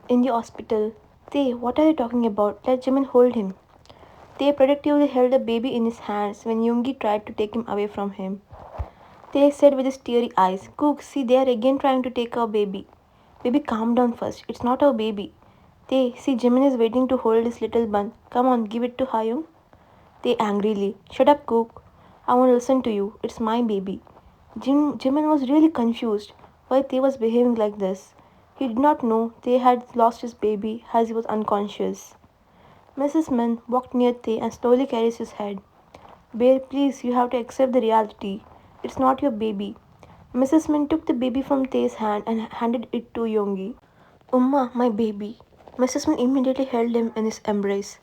In the hospital, Tae, what are you talking about? Let Jimin hold him. Tae protectively held the baby in his hands when Yoongi tried to take him away from him. Tae said with his teary eyes, Cook, see, they are again trying to take our baby. Baby, calm down first. It's not our baby. Tae, see, Jimin is waiting to hold his little bun. Come on, give it to Hyung. Tae angrily, shut up, Cook. I won't listen to you. It's my baby. Jimin was really confused why Tae was behaving like this. He did not know Tae had lost his baby as he was unconscious. Mrs. Min walked near Tae and slowly caressed his head. Bear, please, you have to accept the reality. It's not your baby. Mrs. Min took the baby from Tae's hand and handed it to Yongi. Umma, my baby. Mrs. Min immediately held him in his embrace,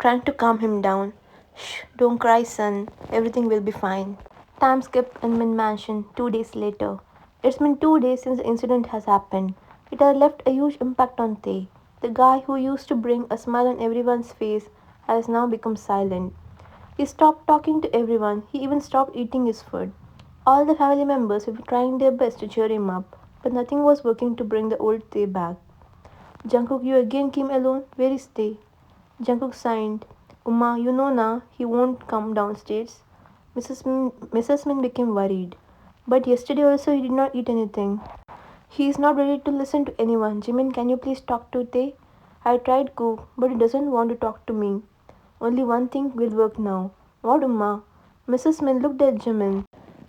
trying to calm him down. Shh, don't cry, son. Everything will be fine. Time skip in Min Mansion 2 days later. It's been 2 days since the incident has happened. It has left a huge impact on Tae. The guy who used to bring a smile on everyone's face has now become silent. He stopped talking to everyone. He even stopped eating his food. All the family members were trying their best to cheer him up, but nothing was working to bring the old Tae back. Jungkook, you again came alone? Where is Tae? Jungkook sighed. Uma, you know na, he won't come downstairs. Mrs. Min became worried. But yesterday also he did not eat anything. He is not ready to listen to anyone. Jimin, can you please talk to Tae? I tried Cook, but he doesn't want to talk to me. Only one thing will work now. What, Uma? Mrs. Min looked at Jimin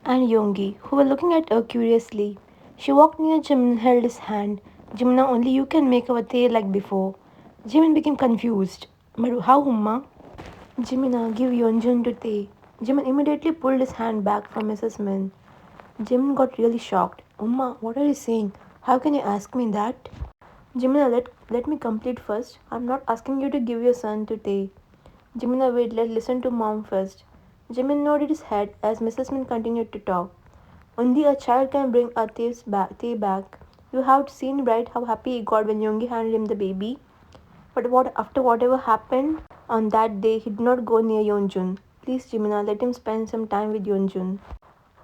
and Yongi, who were looking at her curiously. She walked near Jimin and held his hand. Jimina, only you can make our Tae like before. Jimin became confused. But how, Uma? Jimina, give Yeonjun to Tae. Jimin immediately pulled his hand back from Mrs. Min. Jimin got really shocked. Umma, what are you saying? How can you ask me that? Jimina, let me complete first. I'm not asking you to give your son to Tae. Jimina, wait, let's listen to mom first. Jimin nodded his head as Mrs. Min continued to talk. Only a child can bring a Tae back. You have seen, right, how happy he got when Yoongi handed him the baby. But after whatever happened on that day, he did not go near Yeonjun. Please, Jimina, let him spend some time with Yeonjun.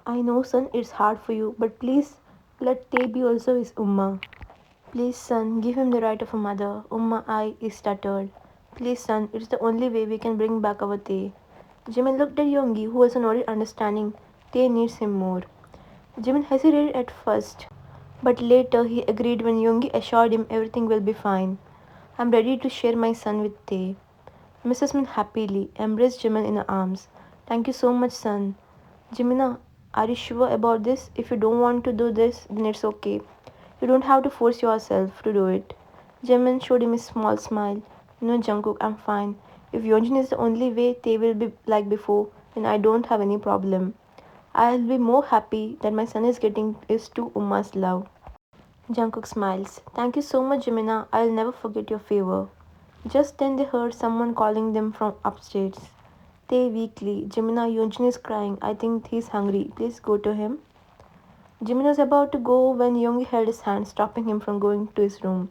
I know, son, it's hard for you, but please let Tae be also his Umma. Please, son, give him the right of a mother. Umma, I is stuttered. Please, son, it's the only way we can bring back our Tae. Jimin looked at Yongi, who was nodded understanding. Tae needs him more. Jimin hesitated at first, but later he agreed when Yongi assured him everything will be fine. I'm ready to share my son with Tae. Mrs. Min happily embraced Jimin in her arms. Thank you so much, son. Jimina, are you sure about this? If you don't want to do this, then it's okay. You don't have to force yourself to do it. Jimin showed him a small smile. No, Jungkook, I'm fine. If Yeonjun is the only way they will be like before, then I don't have any problem. I'll be more happy that my son is getting used to Umma's love. Jungkook smiles. Thank you so much, Jimina. I'll never forget your favor. Just then they heard someone calling them from upstairs. Tae weakly. Jimina, Yeonjun is crying. I think he's hungry. Please go to him. Jimin was about to go when Yongi held his hand, stopping him from going to his room.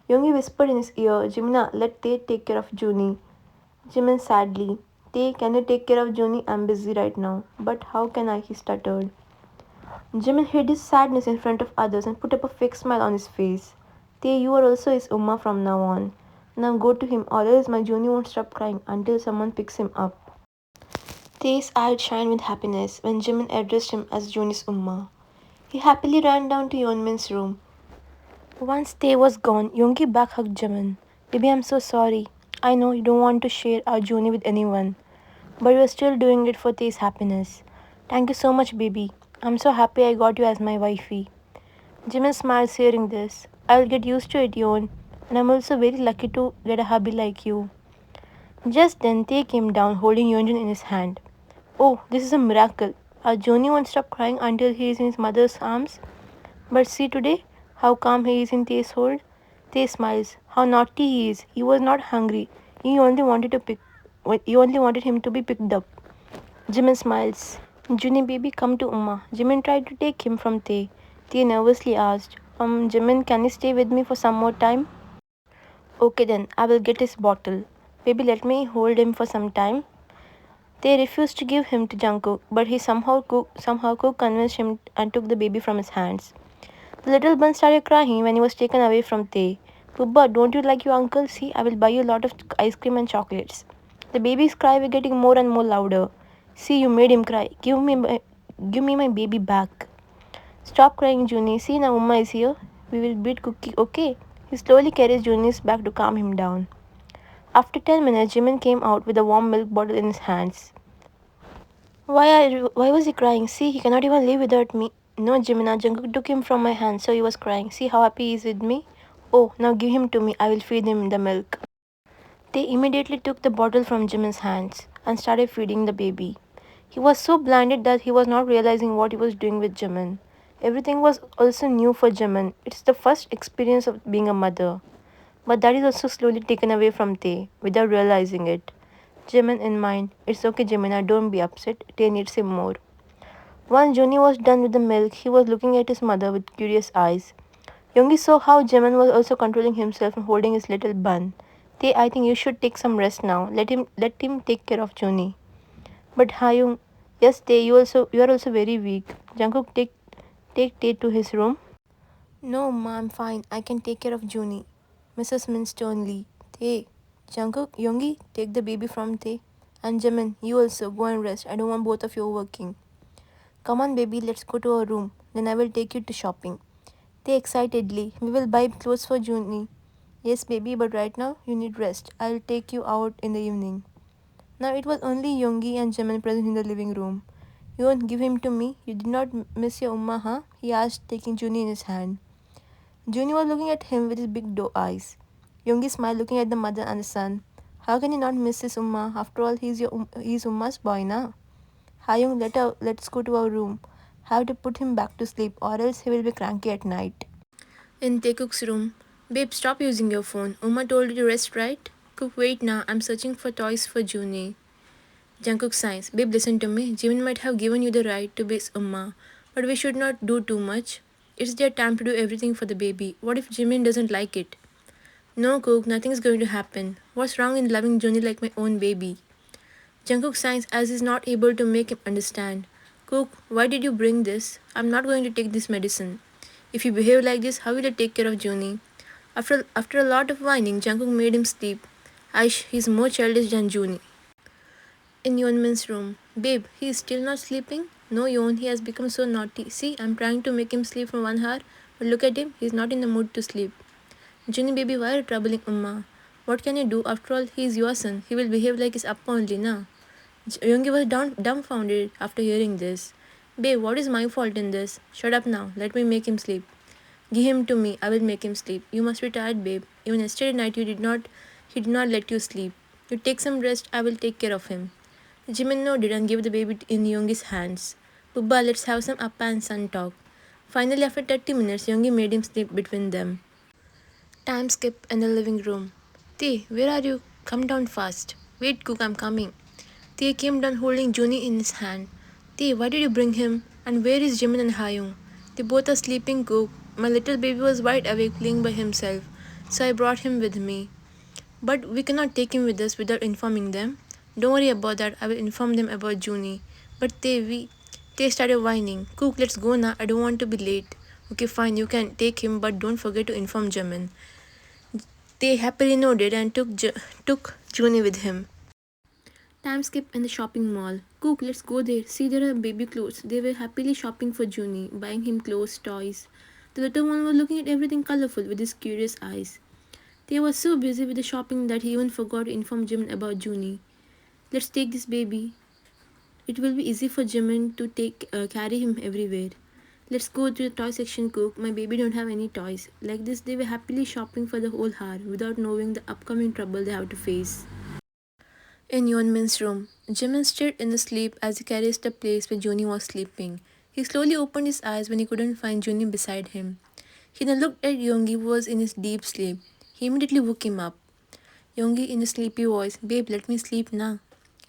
Yongi whispered in his ear, Jimina, let Tae take care of Juni. Jimin sadly, Tae, can you take care of Juni? I'm busy right now. But how can I? He stuttered. Jimin hid his sadness in front of others and put up a fake smile on his face. Tae, you are also his Umma from now on. Now go to him, or else my Juni won't stop crying until someone picks him up. Tae's eyes shined with happiness when Jimin addressed him as Juni's Umma. He happily ran down to Yoonmin's room. Once Tae was gone, Yoongi back hugged Jimin. Baby, I'm so sorry. I know you don't want to share our Juni with anyone, but we're still doing it for Tae's happiness. Thank you so much, baby. I'm so happy I got you as my wifey. Jimin smiles hearing this. I'll get used to it, Yoon, and I'm also very lucky to get a hubby like you. Just then, Tae came down holding Yeonjun in his hand. Oh, this is a miracle. Our Joni won't stop crying until he is in his mother's arms. But see today, how calm he is in Tae's hold. Tae smiles. How naughty he is. He was not hungry. He only wanted to pick. He only wanted him to be picked up. Jimin smiles. Juni baby, come to Uma. Jimin tried to take him from Tae. Tae nervously asked, Jimin, can you stay with me for some more time? Okay then, I will get his bottle. Baby, let me hold him for some time. They refused to give him to Jungkook, but he somehow Cook convinced him and took the baby from his hands. The little bun started crying when he was taken away from Tae, Bubba, don't you like your uncle? See, I will buy you a lot of ice cream and chocolates. The baby's cry were getting more and more louder. See, you made him cry. Give me my baby back. Stop crying, Junie. See, now Umma is here. We will beat Cookie, okay? He slowly carries Junie's back to calm him down. After 10 minutes, Jimin came out with a warm milk bottle in his hands. Why was he crying? See, he cannot even live without me. No, Jimina, Jungkook took him from my hand, so he was crying. See how happy he is with me? Oh, now give him to me. I will feed him the milk. They immediately took the bottle from Jimin's hands and started feeding the baby. He was so blinded that he was not realizing what he was doing with Jimin. Everything was also new for Jimin. It's the first experience of being a mother. But that is also slowly taken away from Tae without realizing it. Jimin in mind, it's okay Jimina, don't be upset. Tae needs him more. Once Johnny was done with the milk, he was looking at his mother with curious eyes. Yoongi saw how Jimin was also controlling himself and holding his little bun. Tae, I think you should take some rest now. Let him take care of Johnny. But Hayung, yes, Tae, you are also very weak. Jungkook take Tae to his room. No, ma, I'm fine. I can take care of Junie. Mrs. Min sternly. Tae, Jungkook, Yoongi, take the baby from Tae. And Jimin, you also go and rest. I don't want both of you working. Come on, baby, let's go to our room. Then I will take you to shopping. Tae excitedly. We will buy clothes for Junie. Yes, baby, but right now you need rest. I'll take you out in the evening. Now it was only Yoongi and Jimin present in the living room. You won't give him to me? You did not miss your Umma, huh? He asked, taking Junie in his hand. Junie was looking at him with his big doe eyes. Yoongi smiled, looking at the mother and the son. How can he not miss his Umma? After all, he's Umma's boy now. Hayung, let's go to our room. Have to put him back to sleep, or else he will be cranky at night. In Taekook's room, babe, stop using your phone. Uma told you to rest, right? Cook, wait now. I'm searching for toys for Junie. Jungkook sighs. Babe, listen to me. Jimin might have given you the right to be Umma, but we should not do too much. It's their time to do everything for the baby. What if Jimin doesn't like it? No, Cook, nothing's going to happen. What's wrong in loving Junie like my own baby? Jungkook signs as is not able to make him understand. Cook, why did you bring this? I'm not going to take this medicine. If you behave like this, how will I take care of Junie? After a lot of whining, Jungkook made him sleep. Aish, he's more childish than Junie. In Yoonmin's room. Babe, he is still not sleeping? No, Yoon, he has become so naughty. See, I'm trying to make him sleep for 1 hour, but look at him, he's not in the mood to sleep. Junie baby, why are you troubling Umma? What can you do? After all, he is your son. He will behave like his appa only, na? Yoongi was dumbfounded after hearing this. Babe, what is my fault in this? Shut up now. Let me make him sleep. Give him to me. I will make him sleep. You must be tired, babe. Even yesterday night he did not let you sleep. You take some rest. I will take care of him. Jimin nodded and gave the baby in Yoongi's hands. Bubba, let's have some appa and son talk. Finally, after 30 minutes, Yoongi made him sleep between them. Time skip in the living room. T, where are you? Come down fast. Wait, Cook, I'm coming. T came down holding Junie in his hand. T, why did you bring him? And where is Jimin and Hayung? They both are sleeping, Cook. My little baby was wide awake playing by himself, so I brought him with me. But we cannot take him with us without informing them. Don't worry about that. I will inform them about Junie. But they started whining. Cook, let's go now. I don't want to be late. Okay, fine. You can take him, but don't forget to inform Jimin. They happily nodded and took Junie with him. Time skip in the shopping mall. Cook, let's go there. See, there are baby clothes. They were happily shopping for Junie, buying him clothes, toys. The little one was looking at everything colorful with his curious eyes. They were so busy with the shopping that he even forgot to inform Jimin about Junie. Let's take this baby. It will be easy for Jimin to carry him everywhere. Let's go to the toy section, Cook. My baby don't have any toys. Like this, they were happily shopping for the whole hour without knowing the upcoming trouble they have to face. In Yoonmin's room, Jimin stirred in his sleep as he caressed the place where Junie was sleeping. He slowly opened his eyes when he couldn't find Junie beside him. He then looked at Yoongi, who was in his deep sleep. He immediately woke him up. Yoongi in a sleepy voice, Babe, let me sleep now.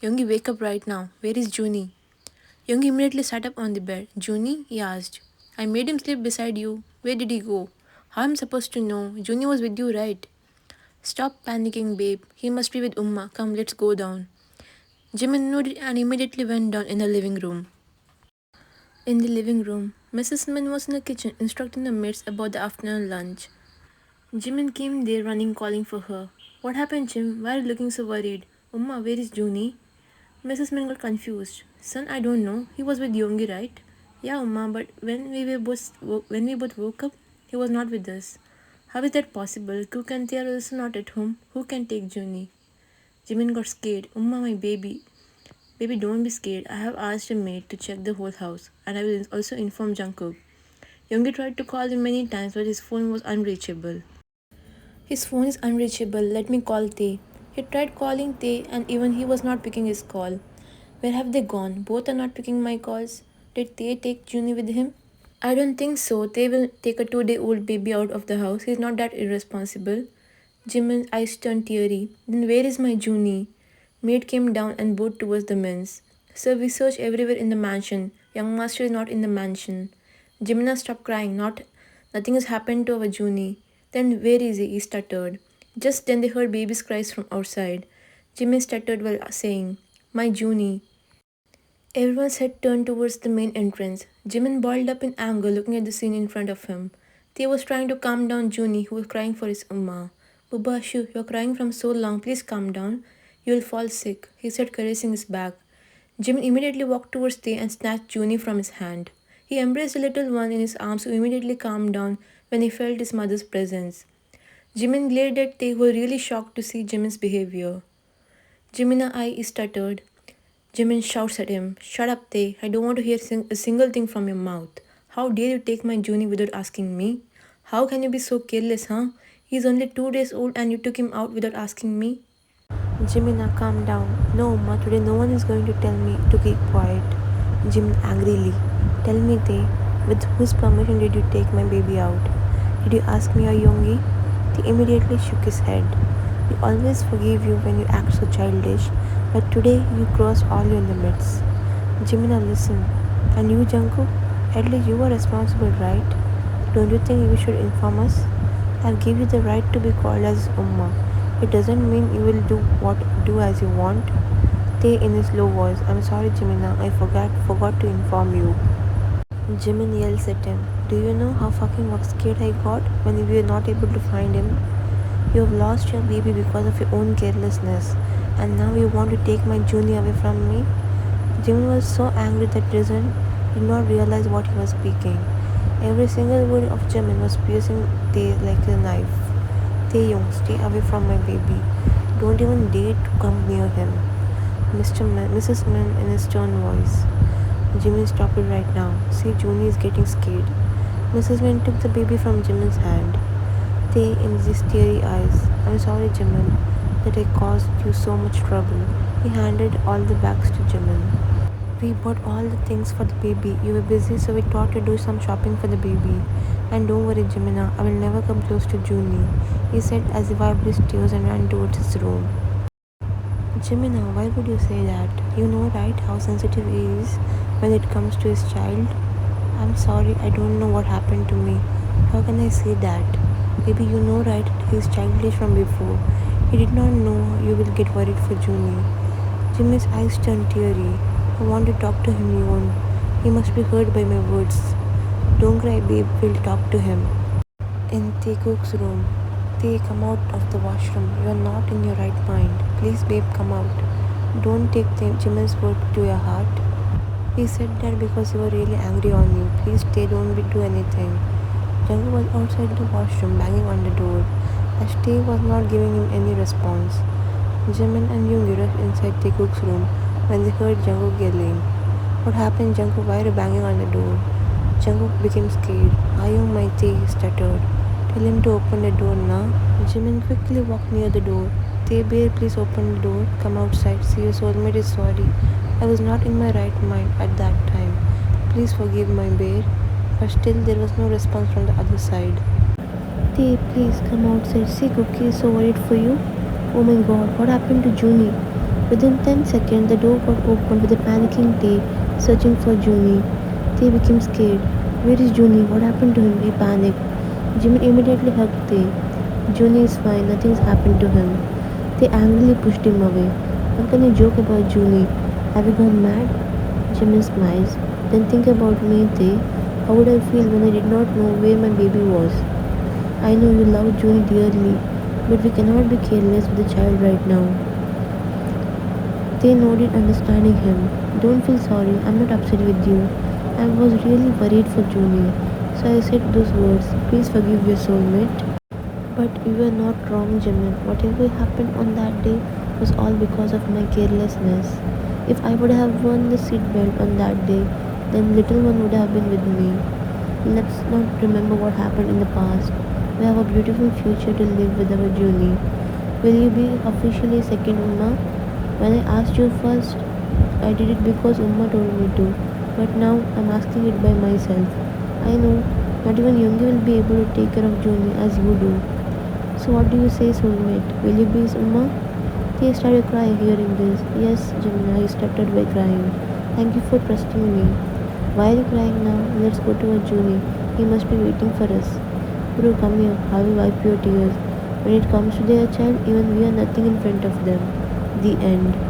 Yoongi, wake up right now. Where is Junie? Yoongi immediately sat up on the bed. Junie? He asked. I made him sleep beside you. Where did he go? How am I supposed to know? Junie was with you, right? Stop panicking, babe. He must be with Umma. Come, let's go down. Jimin nodded and immediately went down in the living room. In the living room, Mrs. Min was in the kitchen instructing the maids about the afternoon lunch. Jimin came there running, calling for her. What happened, Jim? Why are you looking so worried? Umma, where is Junie? Mrs. Min got confused. Son, I don't know. He was with Yongi, right? Yeah, Umma, but when we both woke up, he was not with us. How is that possible? Cook and they are also not at home. Who can take Junie? Jimin got scared. Umma, my baby. Baby, don't be scared. I have asked a maid to check the whole house, and I will also inform Jungkook. Yongi tried to call him many times, but his phone was unreachable. His phone is unreachable. Let me call Tae. He tried calling Tae, and even he was not picking his call. Where have they gone? Both are not picking my calls. Did Tae take Junie with him? I don't think so. Tae will take a 2-day-old baby out of the house. He's not that irresponsible. Jimin's eyes turned teary. Then where is my Junie? Maid came down and bowed towards the men's. Sir, we search everywhere in the mansion. Young master is not in the mansion. Jimina, stop crying. Nothing has happened to our Junie. Then where is he? He stuttered. Just then they heard baby's cries from outside. Jimmy stuttered while saying, My Junie. Everyone's head turned towards the main entrance. Jimin boiled up in anger, looking at the scene in front of him. Thea was trying to calm down Junie, who was crying for his Umma. Bubba, shoo, you're crying from so long. Please calm down. You'll fall sick, he said, caressing his back. Jimin immediately walked towards Thea and snatched Junie from his hand. He embraced the little one in his arms, who immediately calmed down when he felt his mother's presence. Jimin glared at Thea, who was really shocked to see Jimin's behavior. Jimina I stuttered. Jimin shouts at him, Shut up, Tae. I don't want to hear a single thing from your mouth. How dare you take my Junie without asking me? How can you be so careless, huh? He's only 2 days old and you took him out without asking me? Jimina, calm down. No, Ma, today no one is going to tell me to keep quiet. Jimin angrily. Tell me, Tae, with whose permission did you take my baby out? Did you ask me or Yongi? He immediately shook his head. We always forgive you when you act so childish, but today you crossed all your limits. Jimina, listen. And you, Jungkook? At least you are responsible, right? Don't you think you should inform us? I'll give you the right to be called as Umma. It doesn't mean you will do as you want. Tae in his low voice, I'm sorry, Jimina, I forgot to inform you. Jimin yells at him. Do you know how fucking scared I got when we were not able to find him? You have lost your baby because of your own carelessness, and now you want to take my Junie away from me? Jimin was so angry that Rizan did not realize what he was speaking. Every single word of Jimin was piercing Tae like a knife. Taeyong, stay away from my baby. Don't even dare to come near him. Mrs. Min in his stern voice. Jimin, stop it right now. See, Junie is getting scared. Mrs. Min took the baby from Jimin's hand. Tae in his teary eyes. I'm sorry, Jimin, that I caused you so much trouble. He handed all the bags to Jimin. We bought all the things for the baby. You were busy, so we thought to do some shopping for the baby. And don't worry, Jimina, I will never come close to Junie, he said as he wiped his tears and ran towards his room. Jimina, why would you say that? You know, right, how sensitive he is when it comes to his child? I'm sorry, I don't know what happened to me. How can I say that? Baby, you know, right, he's childish from before. He did not know you will get worried for Junie. Jimmy's eyes turned teary. I want to talk to him, Yoon. He must be hurt by my words. Don't cry, babe, we'll talk to him. In Taekook's room. Tae, come out of the washroom. You are not in your right mind. Please, babe, come out. Don't take Jimin's word to your heart. He said that because you were really angry on you. Please, Tae, don't do anything. Jungkook was outside the washroom, banging on the door, as Tae was not giving him any response. Jimin and Yoongi rushed inside Taekook's room when they heard Jungkook yelling. What happened, Jungkook? Why are you banging on the door? Jungkook became scared. Ayong my Tae stuttered. Tell him to open the door now. Jimin quickly walked near the door. Tae, bear, please open the door. Come outside. See, your soulmate is sorry. I was not in my right mind at that time. Please forgive my bear. But still there was no response from the other side. Tae, please come outside. See, Cookie is so worried for you. Oh my god, what happened to Junie? Within 10 seconds, the door got opened with a panicking Tae searching for Junie. Tae became scared. Where is Junie? What happened to him? He panicked. Jimin immediately hugged Tae. Junie is fine, nothing's happened to him. Tae angrily pushed him away. How can you joke about Junie? Have you gone mad? Jimin smiles. Then think about me, Tae. How would I feel when I did not know where my baby was? I know you love Junie dearly, but we cannot be careless with the child right now. They nodded, understanding him. Don't feel sorry, I'm not upset with you. I was really worried for Julie, so I said those words. Please forgive your soulmate. But you were not wrong, Jimin. Whatever happened on that day was all because of my carelessness. If I would have worn the seatbelt on that day, then little one would have been with me. Let's not remember what happened in the past. We have a beautiful future to live with our Julie. Will you be officially second Umma? When I asked you first, I did it because Umma told me to. But now I'm asking it by myself. I know not even Yoongi will be able to take care of Julie as you do. So what do you say, soulmate? Will you be his Umma? He started crying hearing this. Yes, Jamina, he started by crying. Thank you for trusting me. Why are you crying now? Let's go to our Junie. He must be waiting for us. Bro, come here. I will wipe your tears. When it comes to their child, even we are nothing in front of them. The end.